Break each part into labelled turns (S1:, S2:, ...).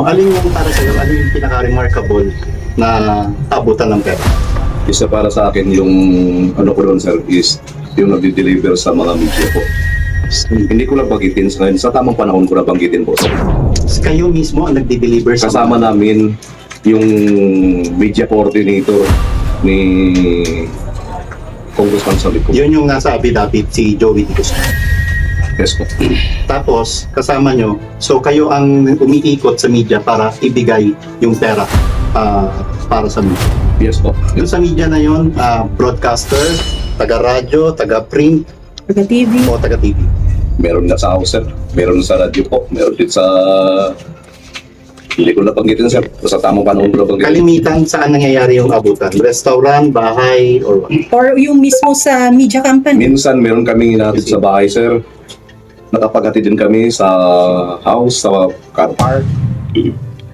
S1: Alin yung para sa alin yung pinaka-remarkable na abutan ng pera?
S2: Isa para sa akin yung ano ko doon, sir, is yung nagdi-deliver sa mga media po. Hindi ko lang banggitin sa ngayon. Sa tamang panahon ko na banggitin po.
S1: Kayo mismo ang nagde-deliver sa
S2: Kasama namin yung media coordinator ni Congressman Sallico.
S1: Yun yung nasa affidavit, si Joey Di Guzman.
S2: Yes po.
S1: Tapos, kasama nyo, so kayo ang umiikot sa media para ibigay yung pera para sa media.
S2: Yes po.
S1: Yung sa media na yun, broadcaster, taga-radyo, taga-print,
S3: Taga-TV.
S1: o taga-TV.
S2: Meron nga sa house, sir. Meron sa radyo po. Meron din sa... Hindi ko na banggitin, sir. Sa tamang panahon ko na banggitin.
S1: Kalimitan, saan nangyayari yung abutan? Restaurant, bahay, or what?
S3: Or yung mismo sa media company.
S2: Minsan meron kaming hinatid sa bahay, sir. Nakapaghatid din kami sa house, sa car park.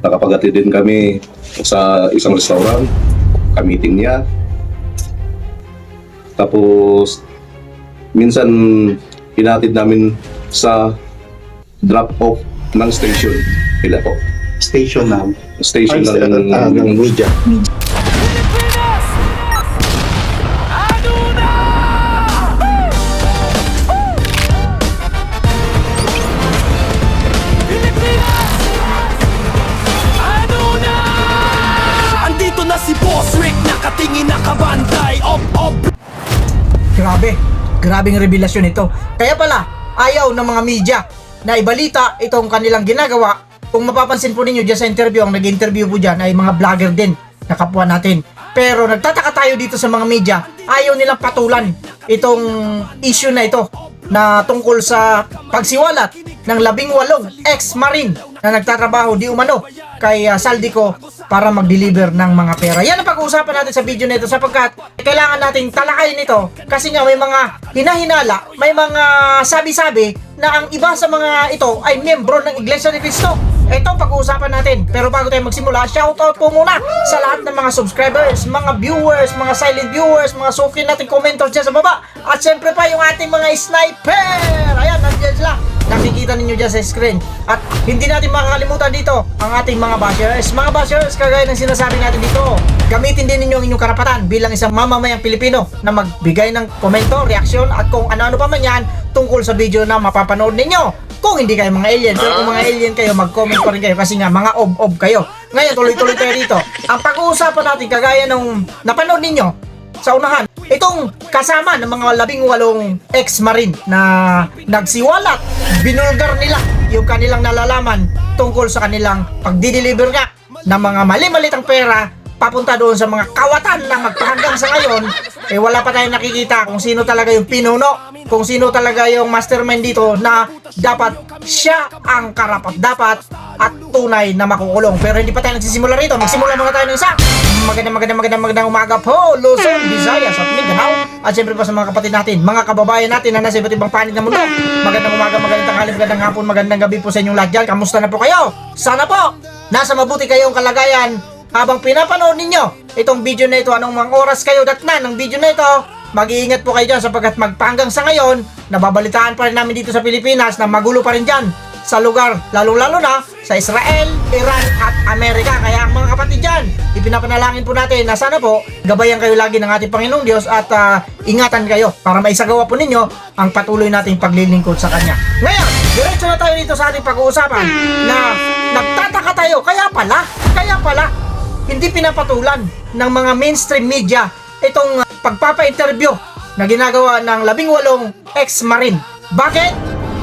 S2: Nakapaghatid din kami sa isang restaurant. Kamiting niya. Tapos, minsan hinatid namin sa drop-off ng station. Ila po.
S1: Station na
S2: Station
S1: ng media.
S4: Andito na si Boss Rick, nakatingin nakabantay. Op.
S5: Grabing revelasyon ito. Kaya pala, ayaw ng mga media na ibalita itong kanilang ginagawa. Kung mapapansin po ninyo dyan sa interview, ang nag-interview po dyan ay mga vlogger din na kapwa natin. Pero nagtataka tayo dito sa mga media, ayaw nilang patulan itong issue na ito na tungkol sa pagsiwalat ng 18 ex-marine na nagtatrabaho di umano kay Saldico para mag-deliver ng mga pera. Yan ang pag-uusapan natin sa video na ito sapagkat kailangan nating talakayin ito kasi nga may mga hinahinala, may mga sabi-sabi na ang iba sa mga ito ay miyembro ng Iglesia ni Cristo. Ito ang pag-uusapan natin. Pero bago tayo magsimula, shoutout po muna sa lahat ng mga subscribers, mga viewers, mga silent viewers, mga suki nating commenters dyan sa baba. At syempre pa yung ating mga sniper. Ayan, nandiyan sila. Nakikita ninyo dyan sa screen. At hindi natin makakalimutan dito ang ating mga bashers. Mga bashers, kagaya ng sinasabi natin dito, gamitin din ninyo ang inyong karapatan bilang isang mamamayang Pilipino na magbigay ng komento, reaksyon at kung ano-ano pa man yan tungkol sa video na mapapanood ninyo. Kung hindi kayo mga alien, pero kung mga alien kayo, mag-comment pa rin kayo kasi nga mga ob-ob kayo. Ngayon, tuloy-tuloy tayo dito. Ang pag-uusapan natin, kagaya nung napanood ninyo sa unahan, itong kasama ng mga 18 ex-marine na nagsiwalat, binulgar nila yung kanilang nalalaman tungkol sa kanilang pagdi-deliver nga ng mga mali-malitang pera papunta doon sa mga kawatan na magpahanggang sa ngayon, eh wala pa tayong nakikita kung sino talaga yung pinuno, kung sino talaga yung mastermind dito na dapat siya ang karapat-dapat at tunay na makukulong. Pero hindi pa tayo nagsisimula rito. Magsimula muna tayo ng isa. Magandang umaga po, Luzon, Visayas at Mindanao. At syempre pa sa mga kapatid natin, mga kababayan natin na nasa iba't ibang panig ng mundo. Magandang umaga, magandang tanghali, magandang hapon, magandang gabi po sa inyong lahat dyan. Kamusta na po kayo? Sana po, nasa mabuti kayong kalagayan habang pinapanood ninyo itong video na ito. Anong mga oras kayo datnan ng video na ito, mag-iingat po kayo dyan sapagkat magpanggang sa ngayon, nababalitaan pa rin namin dito sa Pilipinas na magulo pa rin dyan sa lugar, lalo-lalo na sa Israel, Iran at Amerika. Kaya ang mga kapatid dyan, ipinapanalangin po natin na sana po gabayan kayo lagi ng ating Panginoong Diyos at ingatan kayo para maisagawa po ninyo ang patuloy nating paglilingkod sa Kanya. Ngayon, diretso na tayo dito sa ating pag-uusapan na nagtataka tayo, kaya pala hindi pinapatulan ng mga mainstream media itong pagpapa-interview na ginagawa ng 18 ex-marine. Bakit?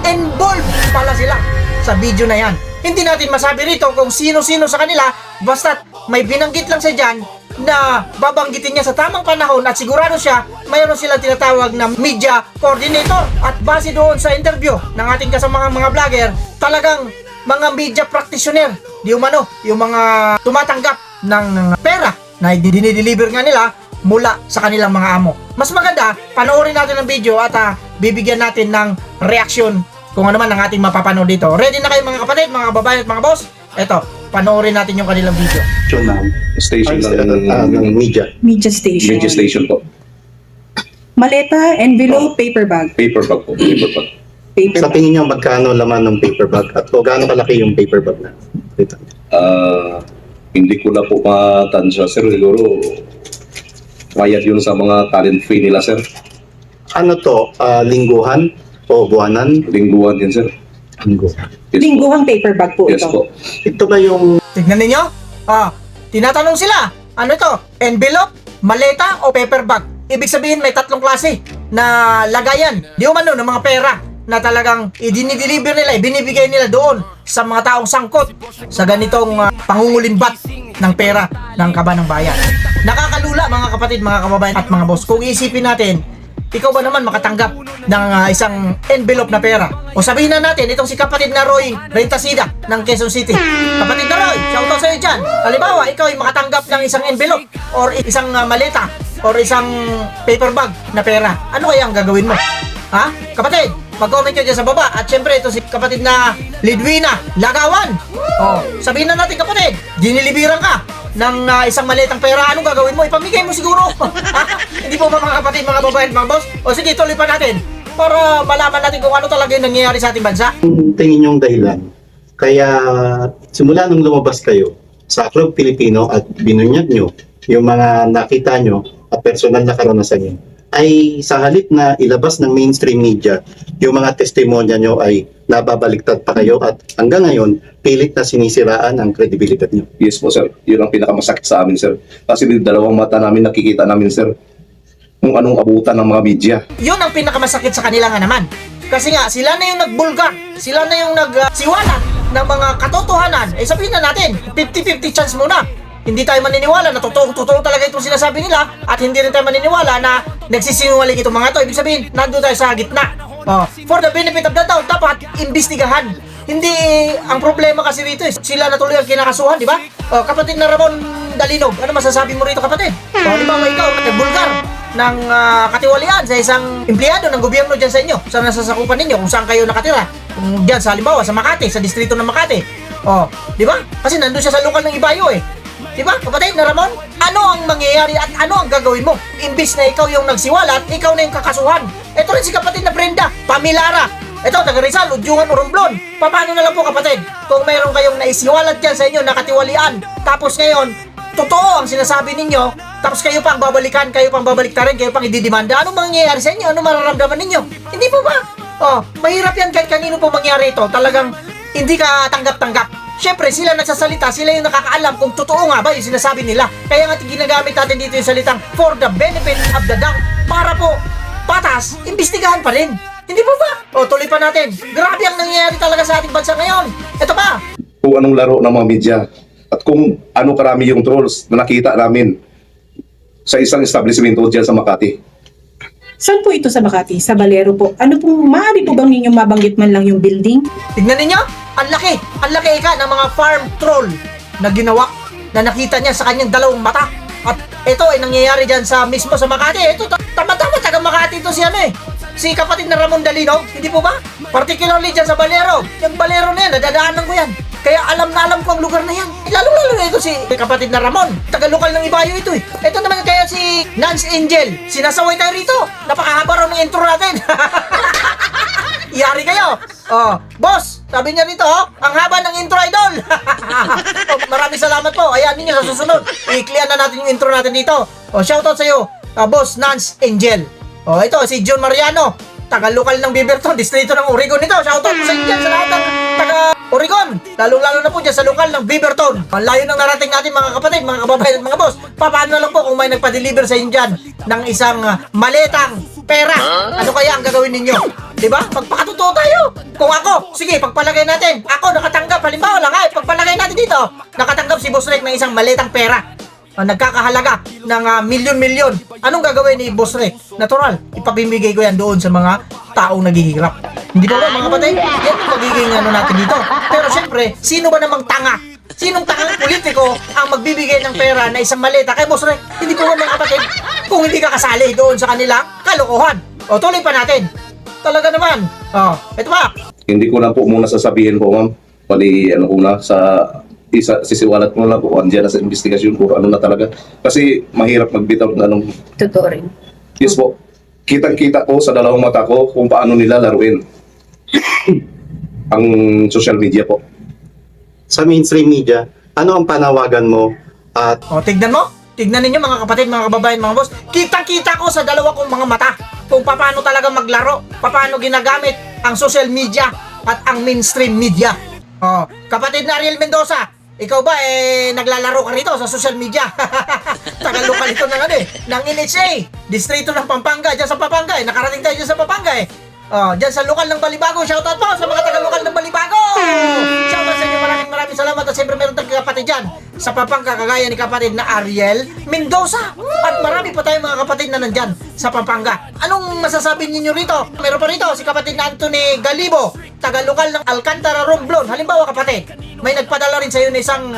S5: Involved pala sila sa video na yan. Hindi natin masabi rito kung sino-sino sa kanila, basta't may binanggit lang siya dyan na babanggitin niya sa tamang panahon at sigurado siya mayroon silang tinatawag na media coordinator. At base doon sa interview ng ating kasamang mga vlogger, talagang mga media practitioner, di umano, yung mga tumatanggap ng pera na dinideliver nga nila mula sa kanilang mga amo. Mas maganda, panoorin natin ang video at bibigyan natin ng reaksyon kung ano man ang ating mapapanood dito. Ready na kayo mga kapatid, mga babae at mga boss? Eto, panoorin natin yung kanilang video.
S2: Station
S1: ng media.
S3: Media station.
S2: Media station po.
S3: Maleta, envelope, paper bag.
S2: Paper bag po. Paper bag.
S3: Paper
S1: Sa
S3: bag.
S1: tingin nyo, magkano laman ng paper bag at o gaano kalaki yung paper bag na? Ito.
S2: Hindi ko na po matansya, sir. Siguro, bayad yun sa mga talent fee nila, sir.
S1: Ano to? Lingguhan o buwanan?
S2: Lingguhan din, sir.
S1: Linggo.
S2: Yes po.
S3: Lingguhang paper bag po
S2: Yes
S3: ito.
S2: po.
S1: Ito ba yung
S5: Tignan ninyo. Tinatanong sila, ano ito? Envelope, maleta o paper bag? Ibig sabihin may tatlong klase na lagayan. Di umano ng mga pera na talagang i-deliver nila, ibinibigay nila doon sa mga taong sangkot sa ganitong pangungulimbat ng pera ng kaban ng bayan. Nakakalula mga kapatid, mga kababayan at mga boss. Kung iisipin natin, ikaw ba naman makatanggap ng isang envelope na pera? O sabihin na natin, itong si kapatid na Roy Rentasida ng Quezon City. Kapatid na Roy, shoutout sa'yo dyan. Halimbawa, ikaw ay makatanggap ng isang envelope or isang maleta or isang paper bag na pera. Ano kaya ang gagawin mo? Ha? Kapatid, mag-comment ka dyan sa baba. At syempre, ito si kapatid na Lidwina Lagawan. O, sabihin na natin kapatid, dinilibiran ka ng isang maletang pera. Anong gagawin mo? Ipamigay mo siguro. Hindi po ba mga kapatid, mga babae, mga boss? O sige, tuloy pa natin para malaman natin kung ano talaga yung nangyayari sa ating bansa.
S1: tingin yung dahilan? Kaya simula nung lumabas kayo sa Club Pilipino at binunyag nyo yung mga nakita nyo at personal na karanasan nyo, ay sa halip na ilabas ng mainstream media, yung mga testimonya nyo ay nababaliktad pa kayo at hanggang ngayon, pilit na sinisiraan ang kredibilidad nyo.
S2: Yes po, sir. Yun ang pinakamasakit sa amin, sir. Kasi yung dalawang mata namin nakikita namin, sir, kung anong abutan ng mga media.
S5: Yun ang pinakamasakit sa kanila nga naman. Kasi nga, sila na yung nagbulgar, sila na yung nagsiwalat ng mga katotohanan. Eh sabihin na natin, 50-50 chance muna. Hindi tayo maniniwala na totoo talaga itong sinasabi nila at hindi rin tayo maniniwala na nagsisinungaling itong mga to. Ibig sabihin, nandun tayo sa gitna. For the benefit of the doubt, dapat imbestigahan. Hindi, ang problema kasi rito sila na tuloy ang kinakasuhan, di ba? Kapatid na Ramon Dalinog, ano masasabi mo rito kapatid? Halimbawa ikaw, nagbulgar ng katiwalian sa isang empleyado ng gobyerno dyan sa inyo, sa nasasakupan ninyo, kung saan kayo nakatira. Kung dyan sa halimbawa, sa Makati, sa distrito ng Makati. Di ba? Kasi nandun siya sa lokal ng Ibayo Di ba, kapatid na Ramon? Ano ang mangyayari at ano ang gagawin mo? Imbis na ikaw yung nagsiwalat, ikaw na yung kakasuhan. Ito rin si kapatid na Brenda Pamilara. Ito, taga Rizal, Udyungan, Romblon. Paano na lang po kapatid? Kung mayroon kayong naisiwalat dyan sa inyo, nakatiwalian, tapos ngayon, totoo ang sinasabi ninyo, tapos kayo pang babalikan, kayo pang babaliktarin, kayo pang ididimanda, anong mangyayari sa inyo? Anong mararamdaman ninyo? Hindi po ba? Mahirap yan kahit kanino po mangyari ito. Talagang hindi ka tanggap-tanggap. Siyempre, sila nagsasalita, sila yung nakakaalam kung totoo nga ba yung sinasabi nila. Kaya nga ginagamit natin dito yung salitang for the benefit of the doubt. Para po, patas, imbestigahan pa rin. Hindi po ba? Tuloy pa natin. Grabe ang nangyayari talaga sa ating bansa ngayon. Ito pa.
S2: Kung anong laro ng mga media at kung ano karami yung trolls na nakita namin sa isang establishment dyan sa Makati.
S3: Saan po ito sa Makati? Sa Balero po. Ano pong maaari po bang ninyong mabanggit man lang yung building?
S5: Tignan ninyo. Ang laki ka ng mga farm troll na ginawa na nakita niya sa kanyang dalawang mata. At ito ay nangyayari dyan mismo sa Makati. Ito, tama-tama, taga Makati ito si kapatid na Ramon Dalinog, hindi po ba? Particularly dyan sa Balero. Yung Balero na yan, nadadaanan ko yan. Kaya alam na alam ko ang lugar na yan. Lalo-lalo na ito si kapatid na Ramon. Taga-lokal ng Ibayo ito Ito naman kaya si Nance Angel. Sinasaway tayo rito. Napakahaba raw ng intro natin. Yari kayo. Boss, sabi niya rito, ang haba ng intro idol. Maraming salamat po. Ayan ninyo sa susunod. I-clear na natin yung intro natin dito. Shoutout sa iyo, Boss Nance Angel. Ito si John Mariano, taga-lokal ng Beaverton, distrito ng Oregon ito. Shoutout po sa inyo dyan sa lahat ng taga-Oregon. Lalong-lalo na po dyan sa lokal ng Beaverton. Ang layo ng narating natin mga kapatid, mga kababayan at mga boss. Paano na lang po kung may nagpa-deliver sa inyo dyan ng isang maletang pera? Ano kaya ang gagawin ninyo? Diba? Magpakatotoo tayo. Kung ako, sige, pagpalagay natin. Ako nakatanggap, halimbawa lang pagpalagay natin dito. Nakatanggap si Boss Rek ng isang maletang pera. Nagkakahalaga ng milyon-milyon. Anong gagawin ni Boss Rek? Natural, ipapimigay ko yan doon sa mga taong naghihirap. Hindi ba mga kapatid? Yan ang magiging natin dito. Pero syempre, sino ba namang tanga? Sinong tangang politiko ang magbibigay ng pera na isang maleta kay Boss Rek? Hindi po mga kapatid, kung hindi ka kasali doon sa kanilang kalokohan. Tuloy pa natin. Talaga naman. Ito pa.
S2: Hindi ko na po muna sasabihin po, ma'am. Pali, sisiwalat mo lang po, andyan na sa investigasyon po, ano na talaga. Kasi mahirap magbitaw na anong...
S3: Totoo rin.
S2: Yes po. Kitang-kita ko sa dalawang mata ko kung paano nila laruin ang social media po.
S1: Sa mainstream media, ano ang panawagan mo at
S5: O, tignan mo. Tignan ninyo mga kapatid, mga kababayan, mga boss. Kitang-kita ko sa dalawa kong mga mata kung paano talaga maglaro, paano ginagamit ang social media at ang mainstream media. O, kapatid na Ariel Mendoza, ikaw ba naglalaro ka rito sa social media? Tagalokal ito ng ng NHA, distrito ng Pampanga, dyan sa Pampanga nakarating tayo dyan sa Pampanga Oh, dyan sa lokal ng Balibago, shoutout po sa mga taga-lokal ng Balibago! Shoutout sa inyo, maraming salamat at siyempre meron tayong kapatid dyan sa Pampanga, kagaya ni kapatid na Ariel Mendoza. At marami pa tayong mga kapatid na nandyan sa Pampanga. Anong masasabi ninyo rito? Meron pa rito si kapatid na Anthony Galibo, taga-lokal ng Alcantara, Romblon. Halimbawa kapatid, may nagpadala rin sa iyo ng isang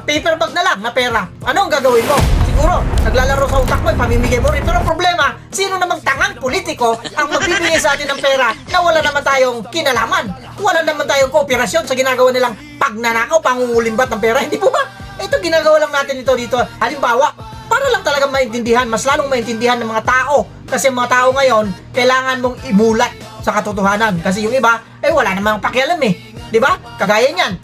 S5: paper bag na lang na pera. Ano ang gagawin mo? Siguro, naglalaro sa utak mo, pamimigay mo rin. Pero problema, sino namang tangang politiko ang magbibigay sa atin ng pera na wala naman tayong kinalaman? Wala naman tayong kooperasyon sa ginagawa nilang pagnanakaw, pangungulimbat ng pera. Hindi po ba? Ito, ginagawa lang natin ito dito. Halimbawa, para lang talagang maintindihan, mas lalong maintindihan ng mga tao. Kasi mga tao ngayon, kailangan mong imulat sa katotohanan. Kasi yung iba, wala namang pakialam Di ba? Kagaya niyan.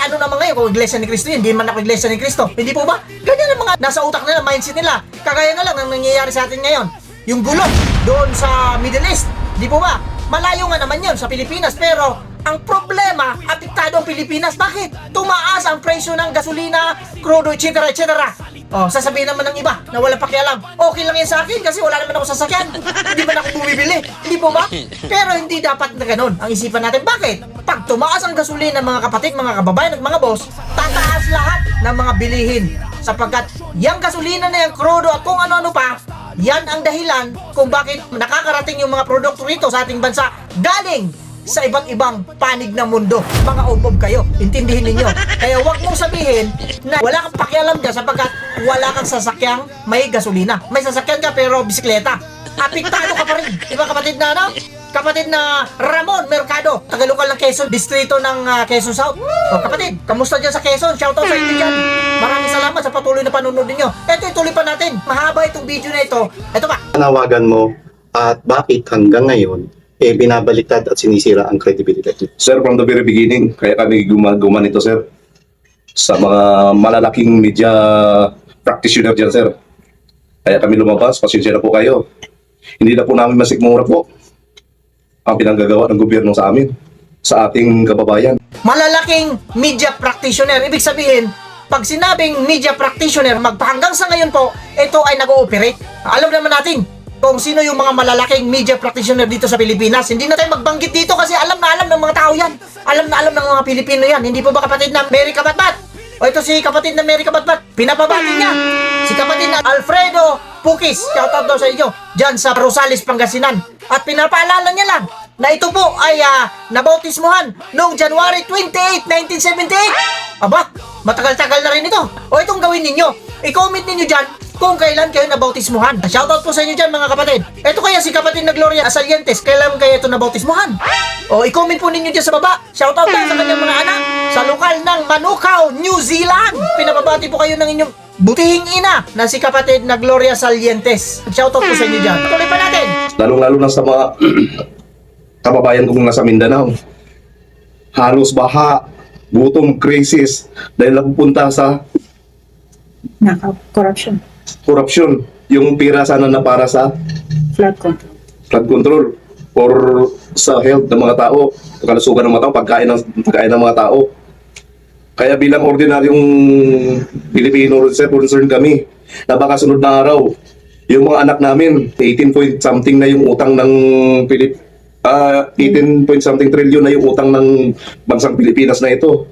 S5: Ano naman ngayon kung Iglesia ni Cristo yun? Hindi man ako Iglesia ni Cristo. Hindi po ba? Ganyan ang mga nasa utak nila, mindset nila. Kagaya na lang ang nangyayari sa atin ngayon. Yung gulo doon sa Middle East. Di po ba? Malayo nga naman yun sa Pilipinas. Pero ang problema, apektado ang Pilipinas. Bakit? Tumaas ang presyo ng gasolina, crudo, etc. etc. Sasabihin naman ng iba na wala pakialam. Okay lang yan sa akin kasi wala naman ako sasakyan. Hindi man ako bumibili. Hindi po ba? Pero hindi dapat na ganun ang isipan natin. Bakit? Pag tumaas ang gasolina, mga kapatid, mga kababayan at mga boss, tataas lahat ng mga bilihin. Sapagkat yung gasolina na yung crudo at kung ano-ano pa, yan ang dahilan kung bakit nakakarating yung mga produkto rito sa ating bansa galing sa iba't-ibang panig ng mundo. Mga ubob kayo, intindihin ninyo. Kaya wag mong sabihin na wala kang pakialam dyan sapagkat wala kang sasakyang may gasolina. May sasakyan ka pero bisikleta. Apektado ka pa rin. Diba kapatid na ano? Kapatid na Ramon Mercado, tagalokal ng Quezon, distrito ng Quezon South. Kapatid, kamusta dyan sa Quezon? Shoutout sa inyo dyan. Maraming salamat sa patuloy na panonood ninyo. Ito, ituloy pa natin. Mahaba itong video na ito. Ito pa.
S1: panawagan mo at bakit hanggang ngayon binabaliktad at sinisira ang credibility niyo?
S2: Sir, from the very beginning, kaya kami gumawa nito, sir. Sa mga malalaking media practitioner dyan, sir. Kaya kami lumabas, pasensya na po kayo. Hindi na po namin masikmura po ang pinanggagawa ng gobyerno sa amin, sa ating kababayan.
S5: Malalaking media practitioner. Ibig sabihin, pag sinabing media practitioner, hanggang sa ngayon po, ito ay nag-ooperate. Alam naman natin kung sino yung mga malalaking media practitioner dito sa Pilipinas. Hindi na tayo magbanggit dito kasi alam na alam ng mga tao yan. Alam na alam ng mga Pilipino yan. Hindi po ba kapatid na Mary Kabatbat? O ito si kapatid na Mary Kabatbat. Pinapabati niya. Si kapatid na Alfredo Pukis. Shoutout daw sa inyo. Diyan sa Rosales, Pangasinan. At pinapaalala niya lang na ito po ay nabautismuhan noong January 28, 1978. Aba, matagal-tagal na rin ito. O itong gawin ninyo. I-comment ninyo dyan kung kailan kayo nabautismuhan. Shoutout po sa inyo dyan mga kapatid. Ito kaya si kapatid na Gloria Asalientes, kailan kaya ito nabautismuhan? O i-comment po ninyo dyan sa baba. Shoutout tayo sa kanyang mga anak sa lokal ng Manukau, New Zealand. Pinababati po kayo ng inyong butihing ina na si kapatid na Gloria Salientes. Shoutout po sa inyo dyan. Tuloy pa natin.
S2: Lalong-lalo na sa mga kababayan kong nasa Mindanao. Halos baha, gutom, krisis, dahil napupunta sa
S3: Corruption.
S2: korupsyon. Yung pira sana na para sa
S3: Flood control.
S2: flood control or sa health ng mga tao, kalusugan ng mga tao, pagkain ng mga tao. Kaya bilang ordinaryong Pilipino, sir, concerned kami na baka sunod na araw, yung mga anak namin, 18 point something na yung utang ng 18 point something trillion na yung utang ng bansang Pilipinas na ito.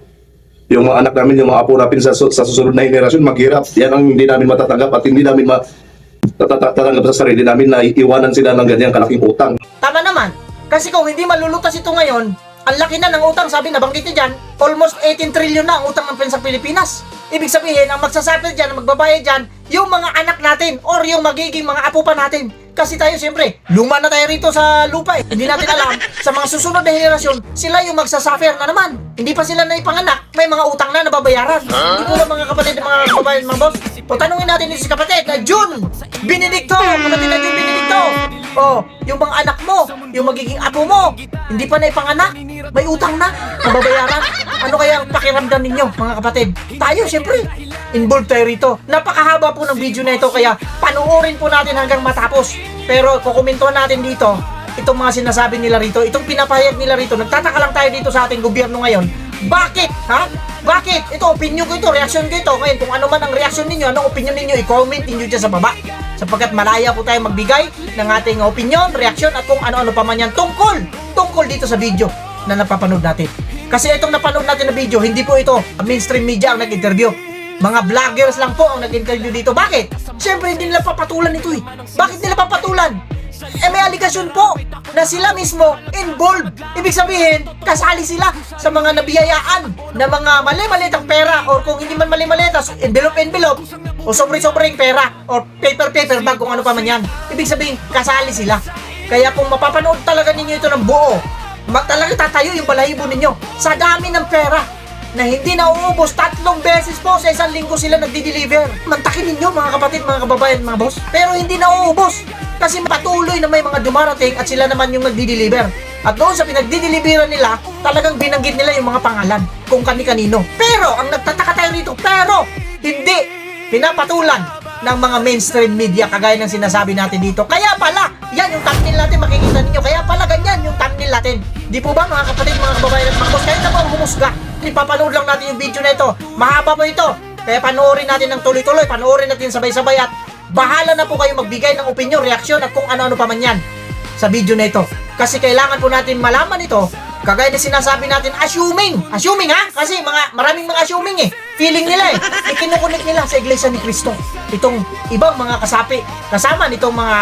S2: Yung mga anak namin, yung mga apo namin sa susunod na henerasyon, maghirap. Yan ang hindi namin matatanggap at hindi namin matatanggap sa sarili namin na iwanan sila ng ganyang kalaking utang.
S5: Tama naman. Kasi kung hindi malulutas ito ngayon, ang laki na ng utang, sabi nabanggit niya dyan, almost 18 trillion na ang utang ng bansang Pilipinas. Ibig sabihin, ang magsasuffer dyan, ang magbabayad dyan, yung mga anak natin or yung magiging mga apo pa natin. Kasi tayo siyempre, luma na tayo rito sa lupa Hindi natin alam, sa mga susunod na henerasyon, sila yung magsasuffer na naman. Hindi pa sila naipanganak, may mga utang na nababayaran. Hindi ko lang mga kapatid, mga kababayan, mga boss. O tanungin natin si kapatid na June Benedicto, kapatid na June Benedicto. Oh, yung mga anak mo, yung magiging apo mo, hindi pa naipanganak, may utang na, mababayaran. Ano kaya ang pakiramdam ninyo, mga kapatid? Tayo, syempre, involved tayo rito. Napakahaba po ng video na ito, kaya panoorin po natin hanggang matapos. Pero kukomentuhan natin dito, itong mga sinasabi nila rito, itong pinapahayag nila rito, nagtataka lang tayo dito sa ating gobyerno ngayon. Bakit? Ha? Bakit? Ito, opinion ko ito, reaksyon ko ito. Ngayon, kung ano man ang reaksyon ninyo, anong opinion ninyo, i-comment ninyo dyan sa baba. Sapagkat malaya po tayo magbigay ng ating opinion, reaksyon, at kung ano-ano pa man yan tungkol dito sa video na napapanood natin. Kasi itong napanood natin na video, hindi po ito mainstream media ang nag-interview. Mga vloggers lang po ang nag-interview dito. Bakit? Siyempre, hindi nila papatulan ito eh. Bakit nila papatulan? May aligasyon po na sila mismo involved. Ibig sabihin, kasali sila sa mga nabiyayaan na mga mali-malitang pera, or kung hindi man mali-malita, envelope o sobre-sobreng pera or paper bag, kung ano pa man yan. Ibig sabihin, kasali sila. Kaya kung mapapanood talaga ninyo ito ng buo, talaga tatayo yung balahibo ninyo sa dami ng pera na hindi nauubos. 3 beses po sa isang linggo sila nagdi-deliver. Mantakin ninyo, mga kapatid, mga kababayan, mga boss. Pero hindi nauubos kasi patuloy na may mga dumarating at sila naman yung nagdi-deliver. At doon sa pinagdi-deliveran nila, talagang binanggit nila yung mga pangalan kung kani-kanino. Pero ang nagtataka tayo rito, pero hindi pinapatulan ng mga mainstream media kagaya ng sinasabi natin dito. Kaya pala, yan yung thumbnail natin, makikita ninyo. Kaya pala ganyan yung thumbnail natin. Di po ba, mga kapatid, mga kababayan at mga boss? Kaya na po ang humusga. Ipapanood lang natin yung video na ito. Mahaba po ito. Kaya panoorin natin ng tuloy-tuloy, panoorin natin sabay-sabay, at bahala na po kayo magbigay ng opinion, reaksyon, at kung ano-ano pa man yan sa video na ito. Kasi kailangan po natin malaman ito, kagaya na sinasabi natin, assuming ha, kasi maraming mga assuming eh, feeling nila ikinukunik nila sa Iglesia ni Cristo itong ibang mga kasapi, kasama nitong mga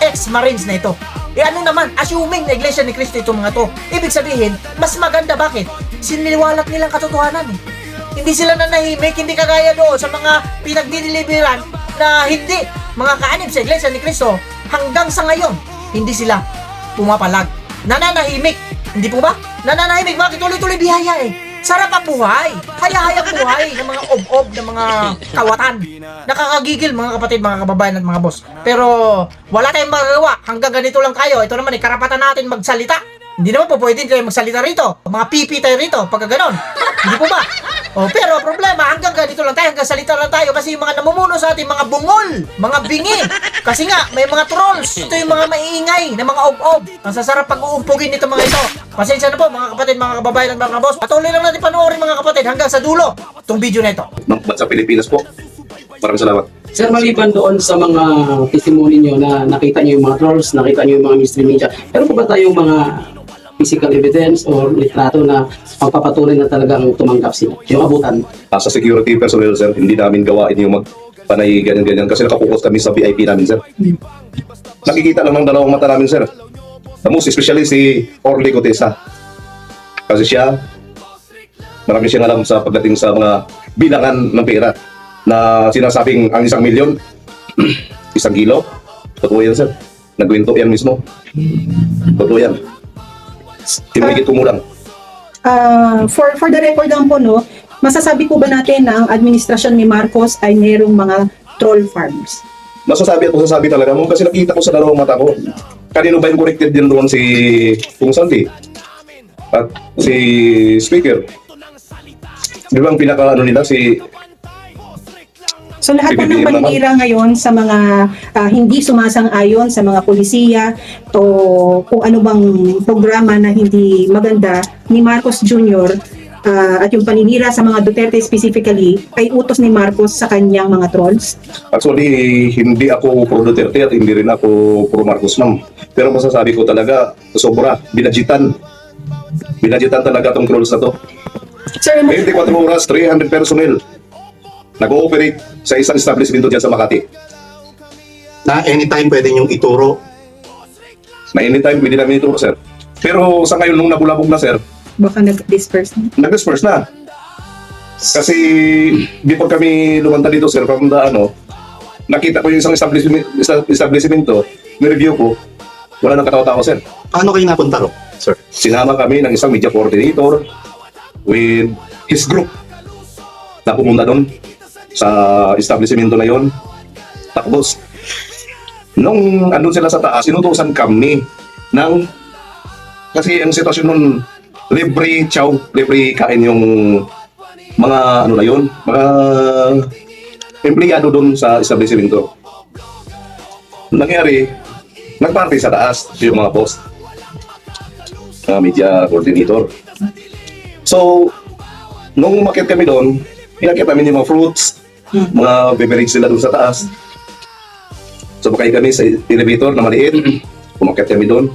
S5: ex-marines na ito. Ano naman, assuming na Iglesia ni Cristo itong mga to. Ibig sabihin, mas maganda, bakit? Siniliwalat nilang katotohanan eh. Hindi sila nanahimik, hindi kagaya doon sa mga pinagdideliveran na hindi, mga kaanib sa Iglesia ni Cristo, hanggang sa ngayon, hindi sila pumapalag. Nananahimik. Hindi po ba? Nananahimik. Bakit? Tuloy-tuloy biyaya eh. Sarap ang buhay. Haya-hayang buhay ng mga ob-ob, ng mga kawatan. Nakakagigil, mga kapatid, mga kababayan at mga boss. Pero wala tayong magagawa. Hanggang ganito lang tayo. Ito naman, karapatan natin magsalita. Hindi naman po pwede tayo magsalita rito. Mga pipi tayo rito, pagka ganon. Hindi po ba? Pero problema, hanggang ganito lang tayo, hanggang salita lang tayo, kasi yung mga namumuno sa ating mga bungol, mga bingi. Kasi nga, may mga trolls. Ito yung mga maiingay na mga ob-ob. Ang sasarap pag-uumpugin nito mga ito. Pasensya na po, mga kapatid, mga kababayan at mga boss. Patuloy lang natin panoorin, mga kapatid, hanggang sa dulo itong video na ito.
S2: Ng bansa Pilipinas po. Maraming salamat.
S6: Sir, maliban doon sa mga testimony nyo na nakita nyo yung mga trolls, nakita nyo yung mga mainstream media, pero po ba tayong mga physical evidence or litrato na pagpapatuloy na talagang tumanggap sila, yung abutan?
S2: Sa security personnel, sir, hindi namin gawain yung magpanay ganyan-ganyan kasi nakapokus kami sa VIP namin, sir. Nakikita lang ng dalawang mata namin, sir. Most especially si Orly Cotesa. Kasi siya, marami siyang alam sa pagdating sa mga bilangan ng pera na sinasabing ang 1 milyon, 1 kilo. Totoo yan, sir. Nagwento yan mismo. Totoo yan. Tinigit kumulang.
S3: For the record lang po, no, masasabi po ba natin na ang administrasyon ni Marcos ay mayroong mga troll farms?
S2: Masasabi at masasabi talaga mo kasi nakita ko sa dalawang mata ko. Kanino ba yung connected din doon si Kung Santi at si Speaker? Di ba ang pinaka nila si
S3: So lahat po ng paninira ngayon sa mga hindi sumasang-ayon sa mga polisiya o kung ano bang programa na hindi maganda ni Marcos Jr. At yung paninira sa mga Duterte specifically ay utos ni Marcos sa kanyang mga trolls?
S2: actually hindi ako pro Duterte at hindi rin ako pro Marcos, ma'am. Pero masasabi ko talaga sobra, binadgetan talaga tong trolls na to.
S3: Sir,
S2: 24 oras, 300 personnel nag-ooperate sa isang establishment dyan sa Makati.
S1: Na anytime pwede niyong ituro.
S2: Na anytime pwede namin ituro, sir. Pero sa ngayon nung nabulabog na, sir,
S3: baka nag-disperse na.
S2: nag-disperse na. Kasi before kami lumanta dito, sir, from the nakita ko yung isang establishment to, ni-review ko, wala nang katawa-tawa, sir.
S1: Paano kayo napunta ro, sir?
S2: Sinama kami ng isang media coordinator with his group na pumunta doon sa establishment na yon. Tapos, Nung andun sila sa taas, inutusan kami ng, kasi ang sitwasyon nun, libre chow, libre kain yung mga ano na yun, mga empleyado doon sa establishmento. Nangyari, nagparty sa taas yung mga boss, media coordinator. So, nung umakyat kami doon, inakit namin yung mga fruits, mga beverage sila doon sa taas. Sumakay kami sa elevator na maliit, umakyat kami doon.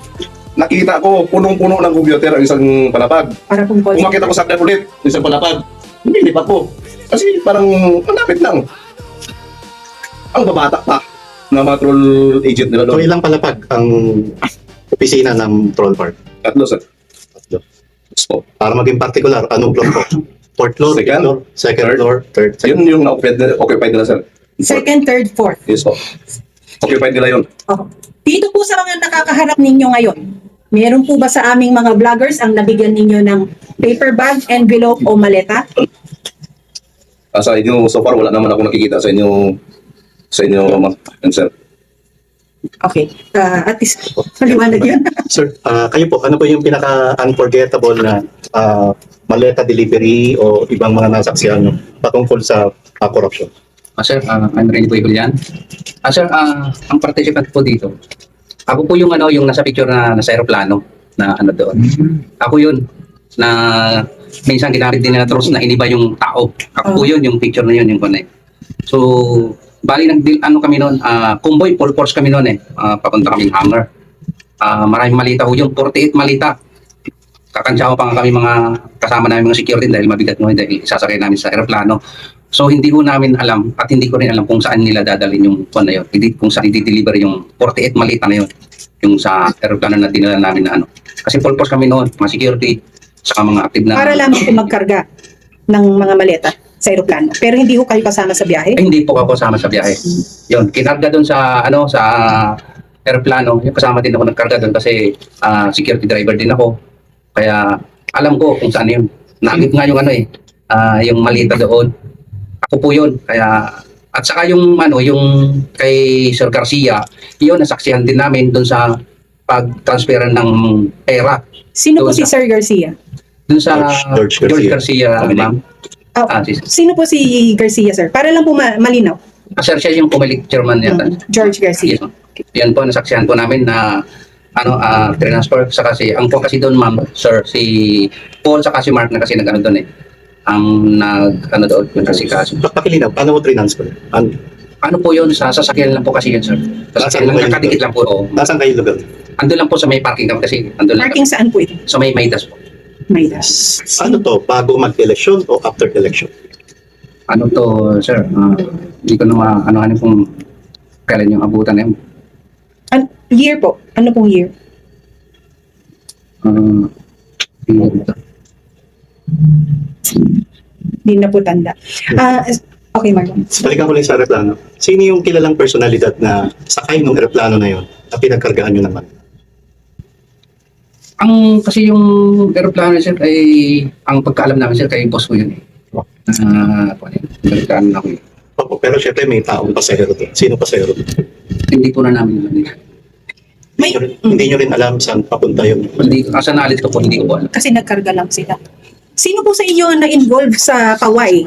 S2: Nakita ko, punong-puno ng computer ang isang palapag.
S3: Para kung call
S2: Umakyat ako sa agad ulit, isang palapag. Hindi pa ko. Kasi parang malapit lang. Ang babata pa na mga troll agent nila
S1: So
S2: doon.
S1: ilang palapag ang opisina ng Troll Park?
S2: Tatlo, sir.
S1: Tatlo.
S2: So,
S1: Para maging particular, anong floor po? Fourth floor, fifth
S2: Second.
S1: floor, second
S2: Third.
S1: floor, third, second.
S2: yun yung occupied nila, sir.
S3: second, third, fourth.
S2: Yes po. Occupied nila yun.
S3: Oh. Dito po sa mga nakakaharap ninyo ngayon, meron po ba sa aming mga vloggers ang nabigyan ninyo ng paper bag, envelope o maleta?
S2: Sa inyo, so far, wala naman ako nakikita sa inyo, ma'am and sir.
S3: Okay. At least, maliwanag yun.
S1: Sir, kayo po, ano po yung pinaka-unforgettable na maleta delivery o ibang mga nasaksihan nyo patungkol sa corruption?
S7: Sir, I'm Renny Buibulian. Sir, ang participant po dito, ako po yung yung nasa picture na nasa aeroplano na doon. Ako yun na minsan ginamit din nila trust na iniba yung tao. Ako po yun, yung picture na yun, yung connect. So, bali kami noon, convoy, full force kami noon papunta kaming hangar. Maraming malita ho yung 48 malita. Kakansyaho pa nga kami mga kasama namin mga security dahil mabigat mo dahil isasakay namin sa aeroplano. So hindi ko namin alam at hindi ko rin alam kung saan nila dadalhin yung kung na yun. Hindi kung saan i-deliver yung 48 malita na yun. Yung sa aeroplano na dinala namin na Kasi full force kami noon, mga security, saka mga active na.
S3: Para lamang po magkarga ng mga maleta sa aeroplano. Pero hindi ko kayo kasama sa biyahe.
S7: Ay, hindi po ako kasama sa biyahe. Yun, kinarga doon sa sa aeroplano. Yung kasama din ako nagkarga doon kasi security driver din ako. Kaya alam ko kung saan yun. Nakit nga yung yung malita doon. Ako po yun. Kaya at saka yung yung kay Sir Garcia, yun nasaksihan din namin doon sa pag-transfer ng pera
S3: Sino po
S7: Doon
S3: si Sir Garcia?
S7: doon sa
S1: George
S7: George
S1: Garcia.
S7: Garcia, ma'am.
S3: Sino po si Garcia, sir? Para lang po malinaw.
S7: Sir, siya yung pumilik chairman yata.
S3: George Garcia.
S7: Yes, ma'am. Yan po, nasaksihan po namin na transfer sa kasi ang po kasi doon ma'am sir si Paul sa si Mark na kasi nag doon ang doon yung kasi
S1: Pakilinaw, paano mo transfer?
S7: ano po yun sa sasakyan lang po kasi yun sir sasakyan lang nakadikit lang po
S1: Nasaan kayo lugar?
S7: andun lang po sa may parking kami kasi andun lang
S3: Parking saan po ito?
S7: so may Maidas po
S3: Maidas.
S1: Ano to, bago mag-election o after election?
S7: ano to sir hindi ko na ano kung kailan yung abutan na yun
S3: Year po. Ano pong year? Hindi na po tanda. Okay, Marlon.
S1: Balikan ko lang sa aeroplano. Sino yung kilalang personalidad na sakay ng aeroplano na yun at pinagkargaan nyo naman?
S7: Ang kasi yung aeroplano sir ay ang pagkaalam namin sir kay boss ko yun balikan ako
S1: Opo, pero syempre may taong pasahero doon. Sino pasahero doon?
S7: hindi po na namin alam
S1: Hindi nyo rin alam saan papunta yun.
S7: hindi asa knowledge ko po hindi ko po alam
S3: Kasi nagkarga lang sila. Sino po sa inyo ang na-involve sa Paway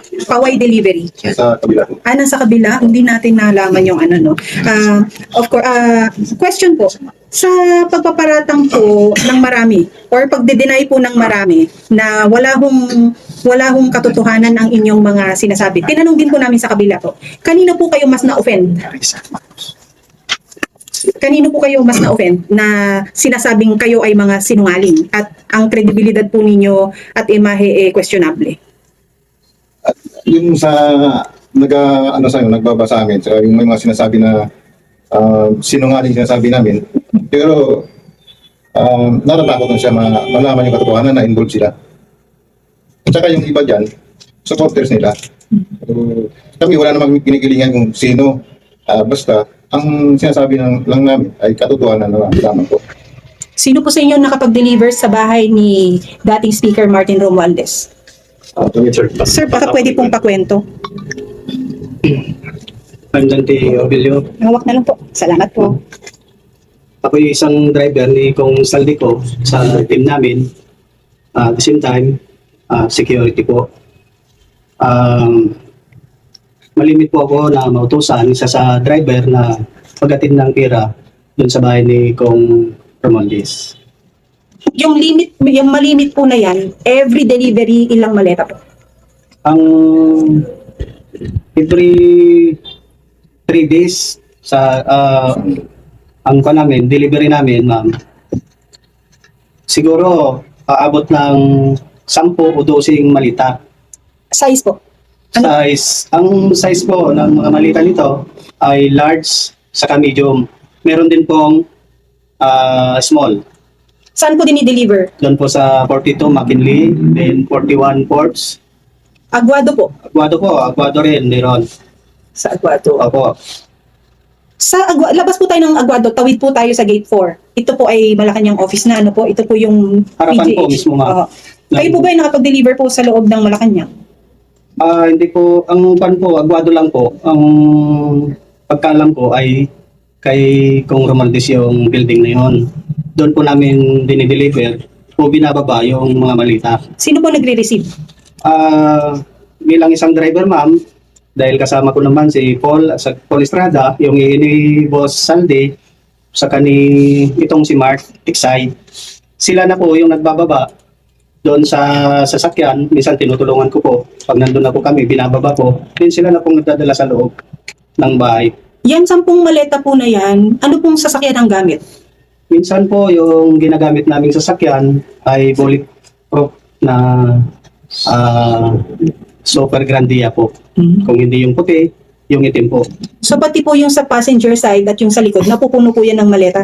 S3: delivery?
S2: Sa kabila.
S3: Nasa kabila, hindi natin nalaman yung of course, question po, sa pagpaparatang po ng marami or pagde-deny po ng marami na wala hong katotohanan ang inyong mga sinasabi. Tinanong din po namin sa kabila po, kanino po kayo mas na-offend? Kanino po kayo mas na-offend na sinasabing kayo ay mga sinungaling at ang kredibilidad po ninyo at imahe questionable?
S8: Yung sa nagbaba sa amin, so yung may mga sinasabi na sinungaling sinasabi namin, pero natatakot na siya malaman yung katotohanan na involved sila. At saka yung iba dyan, supporters nila. Kami wala namang kinikilingan kung sino, basta ang sinasabi lang namin ay katotohanan na lamang po.
S3: Sino po sa inyo nakapag-deliver sa bahay ni dating Speaker Martin Romualdez?
S1: Sir,
S3: Sir, baka pwede pong pakwento.
S9: I'm Dante Obilio.
S3: Hawak na lang po. Salamat po.
S9: Ako yung isang driver ni Kong Saldico sa team namin. At the same time, security po. Malimit po ako na mautusan isa sa driver na pagdating ng pera doon sa bahay ni Kong Romualdez.
S3: Yung malimit po na yan, every delivery, ilang maleta po?
S9: Ang every 3 days sa ang ko namin, delivery namin, ma'am, siguro aabot ng 10 o 12 malita.
S3: Size po?
S9: Ang size po ng mga malita nito ay large saka medium. Meron din pong small.
S3: Saan po dinideliver?
S9: Doon po sa 42 McKinley, then 41 Ports.
S3: Aguado po?
S9: Aguado rin, meron.
S3: Sa Aguado.
S9: Opo.
S3: Labas po tayo ng Aguado, tawid po tayo sa gate 4. Ito po ay Malacanang office na, ano po? Ito po yung
S9: Harapan po
S3: PGH.
S9: mismo, ma'am.
S3: Oo. Kayo po ba ay nakapag-deliver po sa loob ng Malacanang?
S9: Hindi po, ang pan po, Aguado lang po. Ang pagkalam ko ay kay Kong Romualdez yung building na yun. Doon po namin dinideliver o binababa yung mga malita.
S3: Sino po nagre-receive?
S9: Bilang isang driver, ma'am, dahil kasama ko naman si Paul sa Paul Estrada, yung ni Boss Salde, saka ni itong si Mark Tiksay. Sila na po yung nagbababa doon sa sasakyan. Minsan tinutulungan ko po. Pag nandun na po kami, binababa po. Then sila na pong nagdadala sa loob ng bahay.
S3: Yan 10 maleta po na yan, ano pong sasakyan ang gamit?
S9: Minsan po yung ginagamit naming sasakyan ay bulletproof na Super Grandia po. Kung hindi yung puti, yung itim po.
S3: So pati po yung sa passenger side at yung sa likod, napupuno po yan ng maleta?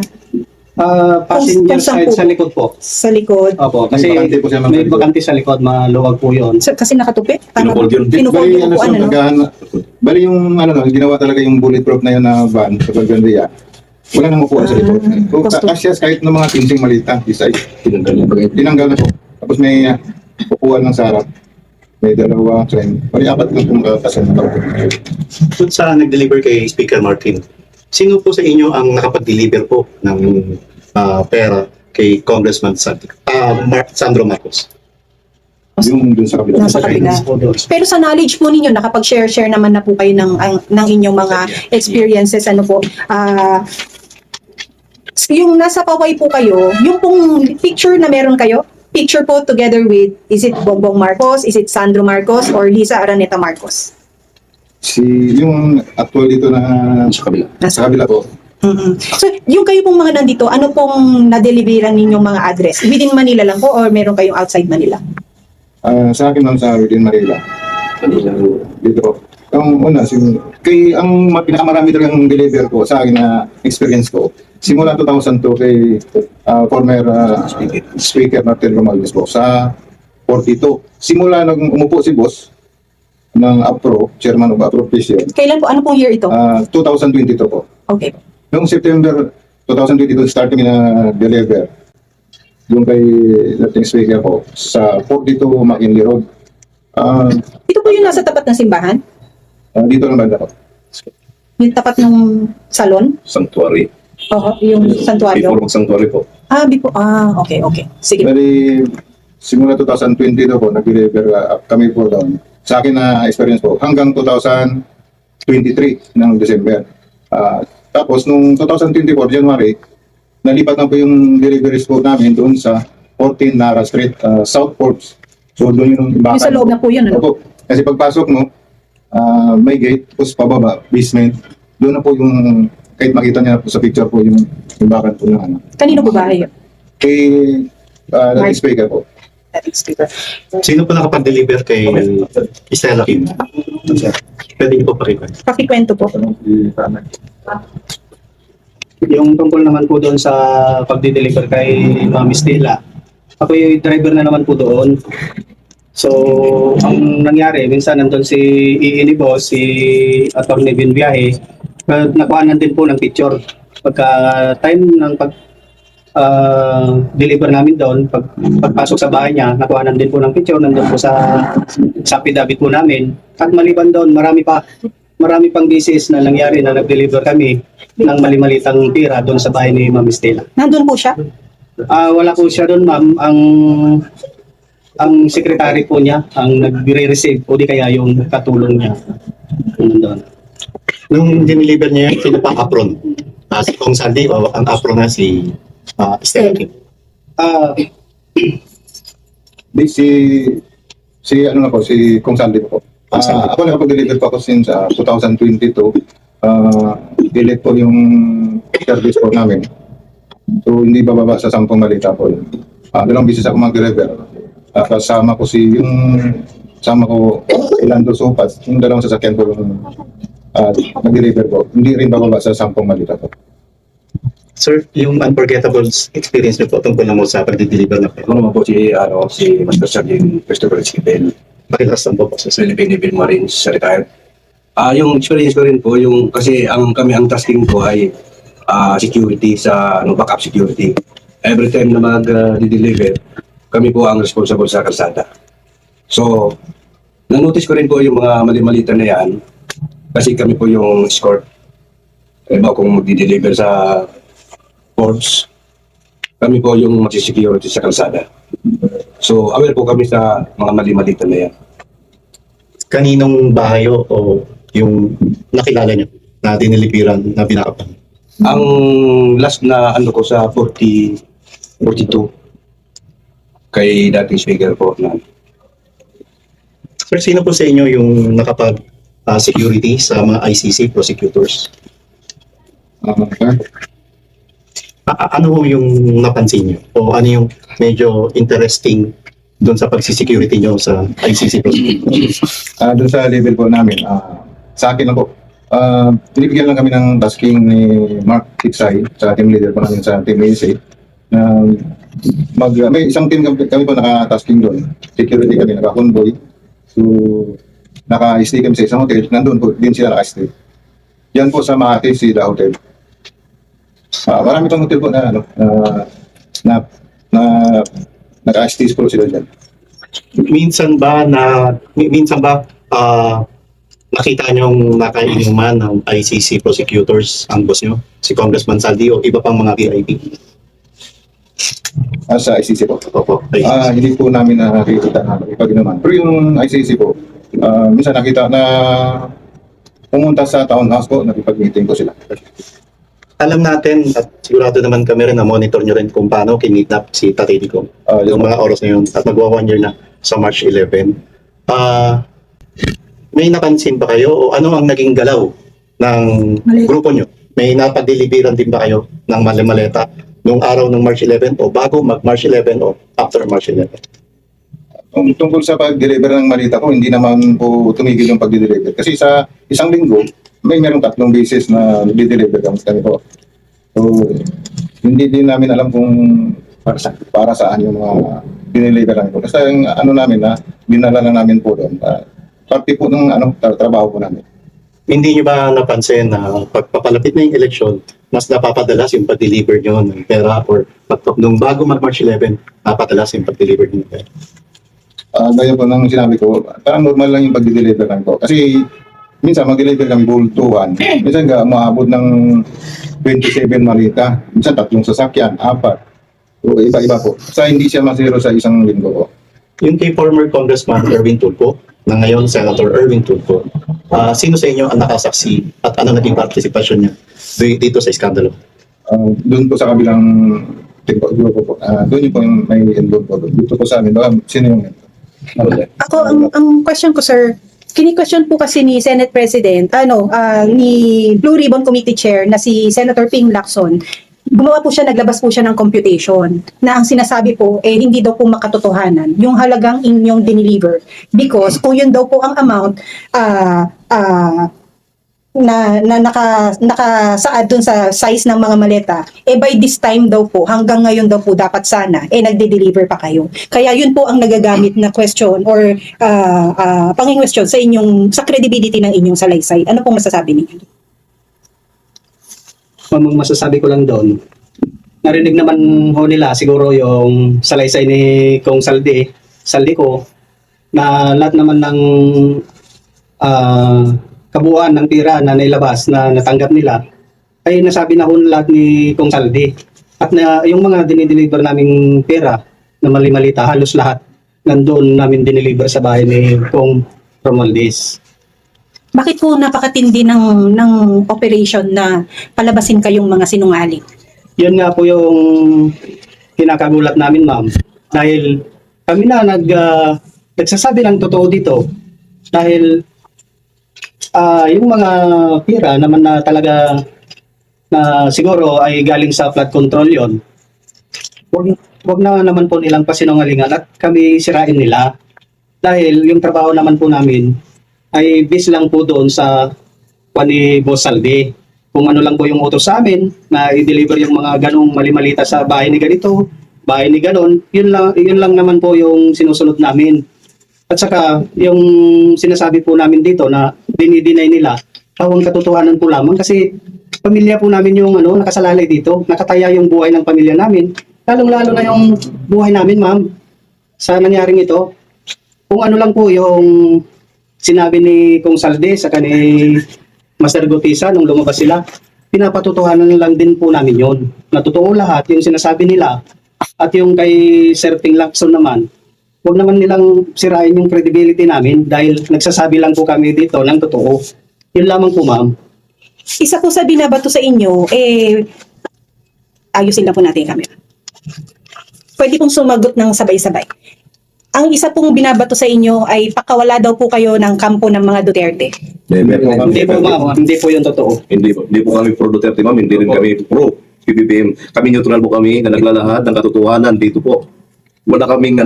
S9: Passenger
S3: kung saan
S9: side
S3: po?
S9: sa likod po.
S3: Sa likod?
S9: Opo, kasi
S8: May bakante po siya, ma'am,
S9: may
S8: sa likod.
S9: bakante sa likod, maluwag po yun.
S3: Kasi nakatupi?
S2: Pinufold yun.
S3: Pinufold
S8: Bali,
S3: yung
S8: ano
S3: upuan,
S8: siya,
S3: ano?
S8: bali yung ginawa talaga yung bulletproof na yun na van sa Paggandia. Wala nang upuan sa likod. So, kasya kahit ng mga pinsing malita, isay, tinanggal na po. Tapos may upuan ng sarap. May dalawa, bali 4 lang kung kasama tao.
S1: Doon sa nag-deliver kay Speaker Martin, sino po sa inyo ang nakapag-deliver po ng pera kay Congressman Sandro Marcos?
S8: Yung dun sa kabila.
S3: Nasa kabila. Pero sa knowledge po ninyo, nakapag-share naman na po kayo ng inyong mga experiences, ano po. Yung nasa Paway po kayo, yung pong picture na meron kayo, picture po together with, is it Bongbong Marcos, is it Sandro Marcos, or Lisa Araneta Marcos?
S8: Yung actual dito na sa kabila po.
S3: So, yung kayo pong mga nandito, ano pong na-deliveran ninyong mga address? Within Manila lang po or meron kayong outside Manila?
S8: Sa akin lang sa within Manila. Dito po. Ang una, ang pinakamarami talagang deliver ko sa akin na experience ko, simula 2002 kay former Speaker Martin Romualdez po sa 42. Simula nung umupo si boss ng APRO, Chairman of APRO Vision,
S3: Kailan po? Ano pong year ito?
S8: 2022 po.
S3: Okay.
S8: Noong September 2022, start kami na deliver yung kay dating speaker po sa 42 McKinley Road.
S3: Ito po yung nasa tapat ng simbahan?
S8: Dito lang banda po.
S3: Yung tapat ng salon?
S2: Sanctuary.
S3: Oo, yung santuario.
S2: Before mag-sanctuary po.
S3: Okay. Sige.
S8: Bali, simula 2022 po, nag-deliver kami po doon. Sa akin na experience po, hanggang 2023 ng December. Tapos, nung 2024, January, nalipat na po yung deliveries po namin doon sa 14 Nara Street, South Forbes. So, doon yung
S3: Yung sa loob na po yun, ano?
S8: Opo. Kasi pagpasok mo, may gate, tapos pababa, basement. Doon na po yung, kahit makita niya po sa picture po yung bakan po ng ano.
S3: Kanino po bahay yun?
S8: Kay dating speaker po.
S3: Dating speaker.
S1: Sino po nakapag-deliver kay Stella Kim? Pwede niyo po pakita.
S3: Pakikwento po.
S9: Yung tungkol naman po doon sa pagdi-deliver kay Ma'am Stella, ako yung driver na naman po doon. So, ang nangyari, minsan nandun si Iini Boss, si Atty. Binbiyahe, nakuhanan din po ng picture. Pagka time ng deliver namin doon, pagpasok sa bahay niya, nakuhanan din po ng picture, nandun po sa affidavit po namin. At maliban doon, marami pa marami pang cases na nangyari na nag-deliver kami ng mali-malitang tira doon sa bahay ni Ma'am Estela.
S3: Nandun po siya?
S9: Wala po siya doon, ma'am. Ang secretary po niya ang nagre-receive o di kaya yung katulong niya. Doon.
S1: Nung diniliver niya yun, sino pang apron? Si Kong Sandy o ang apron na si Estela Kim?
S8: Si ano na po, si Kong Sandy po. Ako nakapag-deliver po ako since 2022. Delete po yung service po namin. So hindi bababa sa 10 malita po yun. Dalawang bisis ako mag-deliver. Kasama ko si Lando Sopas, yung dalawang sasakyan ko yung mag-deliver po. Hindi rin bababa sa 10 malita po.
S1: Sir, yung unforgettable experience niyo po tungkol na mo sa pag-deliver na po.
S10: Ako naman po si Master Sergeant Christopher Esquivel,
S1: Pakilastan po sa
S10: Philippine Civil Marines, retired. Yung experience ko rin po, kasi ang tasking ko ay security backup security. Every time na mag-deliver, kami po ang responsible sa kalsada. So, na-notice ko rin po yung mga mali-malita na yan kasi kami po yung escort. Iba kung mag-deliver sa ports, kami po yung mag-security sa kalsada. So, aware po kami sa mga mali-malita na yan.
S1: Kaninong bahay o yung nakilala niyo na diniliberan na binakapan?
S10: Ang last na ko sa 42 kay dating speaker po na
S1: Sir, sino po sa inyo yung nakapag-security sa mga ICC prosecutors? Ano ho yung napansin niyo? O ano yung medyo interesting doon sa pagsisecurity niyo sa ICC prosecutors?
S8: Doon sa level po namin, sa akin lang po, binibigyan lang kami ng tasking ni Mark Tiksay, sa team leader po namin sa Team AC, na may isang team kami po naka-tasking doon. Security kami, naka-convoy. So, naka-stay kami sa isang hotel. Nandun po din sila naka-stay. Yan po sa Makati, Sila Hotel. Marami pang hotel po na naka-stay po sila dyan.
S1: Minsan ba nakita niyong nakainuman ng ICC prosecutors ang boss niyo, si Congressman Saldi o iba pang mga VIP?
S8: Sa ICC po.
S1: Opo,
S8: Hindi po namin nakikita na ipag-inuman. Pero yung ICC po, minsan nakita na pumunta sa town house po, nakipag-meeting ko sila.
S1: Alam natin at sigurado naman kami rin na monitor niyo rin kung paano kinidnap si Tatay Digong yung mga oras na yun at magwa 1 year na sa March 11. May napansin ba kayo o ano ang naging galaw ng grupo niyo? May napag-deliveran din ba kayo ng mali-maleta nung araw ng March 11 o bago mag-March 11 o after March 11?
S8: Tungkol sa pag-deliver ng malita po, hindi naman po tumigil yung pag-deliver. Kasi sa isang linggo, merong 3 beses na di-deliver kami po. So, hindi din namin alam kung para saan yung mga dineliver namin po. Kasi yung namin na dinala na namin po doon. Parte po ng trabaho po namin.
S1: Hindi nyo ba napansin na pagpapalapit na yung eleksyon, mas napapadalas yung pag-deliver nyo ng pera or nung bago mag-March 11, napapadalas yung pag-deliver nyo ng pera?
S8: Gaya po nang sinabi ko, parang normal lang yung pag-deliver lang po. Kasi minsan mag-deliver kami bultuhan. Minsan maabot ng 27 malita. Minsan 3 sasakyan, 4. So, iba-iba po. Sa hindi siya masiro sa isang linggo po.
S1: Yung kay former Congressman Erwin Tulfo, na ngayon Senator Erwin Tulfo, sino sa inyo ang nakasaksi at ano naging partisipasyon niya dito sa iskandalo?
S8: Doon po sa kabilang grupo po. Doon yung po yung may involved po doon. Dito po sa amin, sino yung
S3: Ako, ang question ko, sir, kini-question po kasi ni Senate President, ni Blue Ribbon Committee Chair na si Senator Ping Lacson, naglabas po siya ng computation na ang sinasabi po, hindi daw po makatotohanan yung halagang inyong dineliver because kung yun daw po ang amount na nakasaad dun sa size ng mga maleta, by this time daw po, hanggang ngayon daw po dapat sana, nagde-deliver pa kayo. Kaya yun po ang nagagamit na question or panging-question sa credibility ng inyong salaysay. Ano pong masasabi niyo?
S9: Ang masasabi ko lang doon, narinig naman ho nila siguro yung salaysay ni Kong Saldi ko, na lahat naman ng kabuuan ng pira na nailabas na natanggap nila ay nasabi na ho lahat ni Kong Saldi. At na, yung mga dinideliver naming pera na mali-malita, halos lahat nandoon namin dineliver sa bahay ni Kong Romualdez.
S3: Bakit po napakatindi ng operation na palabasin kayong mga sinungaling?
S9: Yun nga po yung kinakagulat namin, ma'am. Dahil kami na nagsasabi ng totoo dito. Dahil yung mga pira naman na talaga na siguro ay galing sa flood control yon. Wag na naman po nilang pasinungalingan at kami sirain nila. Dahil yung trabaho naman po namin ay base lang po doon sa ni Boss Saldi. Kung ano lang po yung utos sa amin na i-deliver yung mga ganong mali-malita sa bahay ni ganito, bahay ni ganon, yun lang naman po yung sinusunod namin. At saka yung sinasabi po namin dito na dinideny nila, pawang katotohanan po lamang kasi pamilya po namin yung nakasalalay dito, nakataya yung buhay ng pamilya namin, lalong-lalo na yung buhay namin, ma'am, sa nangyaring ito. Kung ano lang po yung sinabi ni Kong Salde sa ni Master Gutisa nung lumabas sila, pinapatutuhanan lang din po namin yon. Natotoo lahat yung sinasabi nila at yung kay Sir Ping Lacson naman, huwag naman nilang sirain yung credibility namin dahil nagsasabi lang po kami dito ng totoo. Yun lamang po, ma'am.
S3: Isa po sa binabato sa inyo, ayusin lang po natin yung camera. Pwede pong sumagot ng sabay-sabay. Ang isa pong binabato sa inyo ay pakawala daw po kayo ng kampo ng mga Duterte.
S9: Hindi po, ma'am. Hindi po yung totoo.
S2: Hindi po kami pro Duterte, ma'am. Hindi rin kami pro PBBM. Kami neutral po kami na naglalahad ng katotohanan dito po. Wala kaming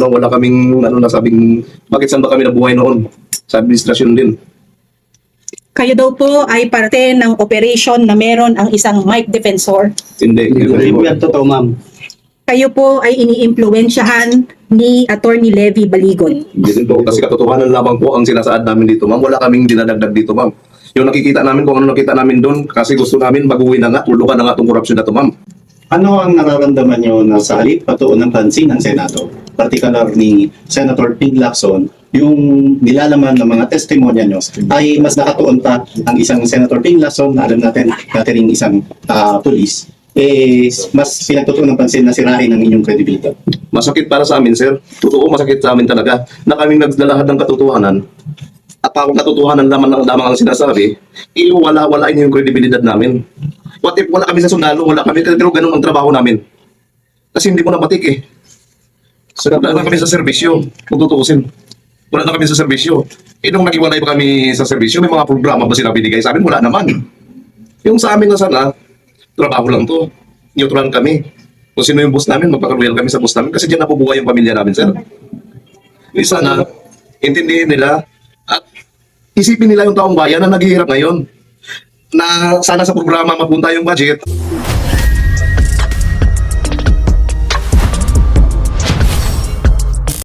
S2: nasabing bakit saan ba kami nabuhay noon sa administrasyon din.
S3: Kayo daw po ay parte ng operation na meron ang isang Mike Defensor.
S2: Hindi
S9: Hindi po yung totoo, ma'am.
S3: Kayo po ay iniimpluwensyahan ni Attorney Levy Baligon.
S2: Hindi din po kasi katotohanan lamang po ang sinasaad namin dito, ma'am. Wala kaming dinadagdag dito, ma'am. Yung nakikita namin kung ano nakita namin doon kasi gusto namin baguhin na nga, tulukan na nga itong korupsyon na to, ma'am.
S1: Ano ang nararamdaman nyo na sa halip patuon ng pansin ng Senado, particular ni Senator Ping Lacson, yung nilalaman ng mga testimonya nyo ay mas nakatuon pa ang isang Senator Ping Lacson na alam natin ring isang pulis, mas pinagtutuon ng pansin na sirain ang inyong kredibilidad.
S2: Masakit para sa amin, sir. Totoo, masakit sa amin talaga na kaming naglalahad ng katotohanan at parang katotohanan lamang ang sinasabi, wala-walain yung kredibilidad namin. What if wala kami sa sundalo, wala kami, pero ganun ang trabaho namin. Kasi hindi mo na matik eh. Wala na kami sa serbisyo, kung tutuusin. Wala na kami sa serbisyo. Nung nag-iwalay pa kami sa serbisyo, may mga programa ba sila binigay sa amin? Wala naman. Yung sa amin na sana, trabaho lang to. Neutral kami. Kung sino yung boss namin, magpaka-loyal kami sa boss namin kasi diyan nabubuhay yung pamilya namin, sir. Sana, intindihin nila at isipin nila yung taong bayan na naghihirap ngayon na sana sa programa mapunta yung budget.